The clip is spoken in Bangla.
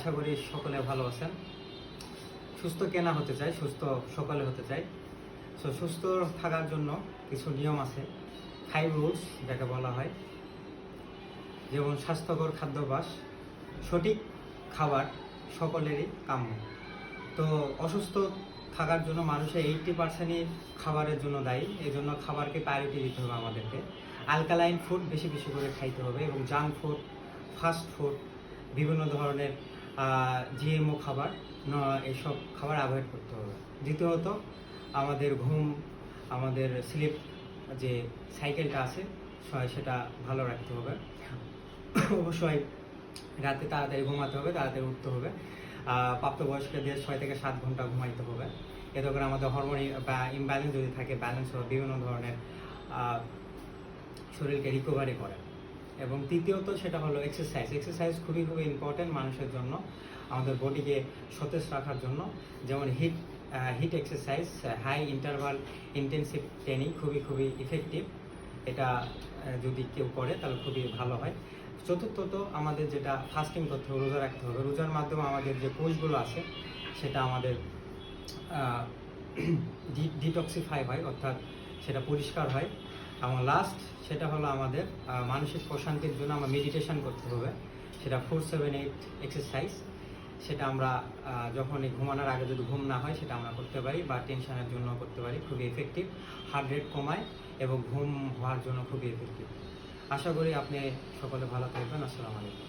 আশা করি সকলে ভালো আছেন। সুস্থ কেনা হতে চাই, সুস্থ সকলে হতে চাই। সো সুস্থ থাকার জন্য কিছু নিয়ম আছে, 5 রুলস যাকে বলা হয়। যেমন স্বাস্থ্যকর খাদ্যাভ্যাস, সঠিক খাবার সকলেরই কাম্য। তো অসুস্থ থাকার জন্য মানুষের 80%ই খাবারের জন্য দায়ী। এই জন্য খাবারকে প্রায়োরিটি দিতে হবে আমাদেরকে। অ্যালকালাইন ফুড বেশি বেশি করে খাইতে হবে এবং জাঙ্ক ফুড, ফাস্ট ফুড, বিভিন্ন ধরনের জিএমও খাবার এইসব খাবার অ্যাভয়েড করতে হবে। দ্বিতীয়ত আমাদের ঘুম, আমাদের স্লিপ যে সাইকেলটা আছে সেটা ভালো রাখতে হবে। অবশ্যই রাতে তাড়াতাড়ি ঘুমাতে হবে, তাড়াতাড়ি উঠতে হবে। প্রাপ্তবয়স্কদের 6 থেকে 7 ঘন্টা ঘুমাইতে হবে। এতে করে আমাদের হরমোন বা ইমব্যালেন্স যদি থাকে, ব্যালেন্স হবে, বিভিন্ন ধরনের শরীরকে রিকভারি করে। এবং তৃতীয়ত সেটা হলো এক্সারসাইজ। এক্সারসাইজ খুবই খুবই ইম্পর্টেন্ট মানুষের জন্য, আমাদের বডিকে সতেজ রাখার জন্য। যেমন hit exercise, high interval intensive training খুবই খুবই ইফেক্টিভ। এটা যদি কেউ করে তাহলে খুবই ভালো হয়। চতুর্থত আমাদের যেটা ফাস্টিং করতে হবে, রোজা রাখতে হবে। রোজার মাধ্যমে আমাদের যে কোষগুলো আছে সেটা আমাদের ডিটক্সিফাই হয়, অর্থাৎ সেটা পরিষ্কার হয়। এবং লাস্ট সেটা হলো আমাদের মানসিক প্রশান্তির জন্য আমরা মেডিটেশন করতে হবে। সেটা 4-7-8 এক্সারসাইজ। সেটা আমরা যখনই ঘুমানোর আগে যদি ঘুম না হয় সেটা আমরা করতে পারি, বা টেনশনের জন্য করতে পারি। খুবই এফেক্টিভ, হার্ট রেট কমায় এবং ঘুম হওয়ার জন্য খুবই এফেক্টিভ। আশা করি আপনি সকলে ভালো থাকবেন। আসসালামু আলাইকুম।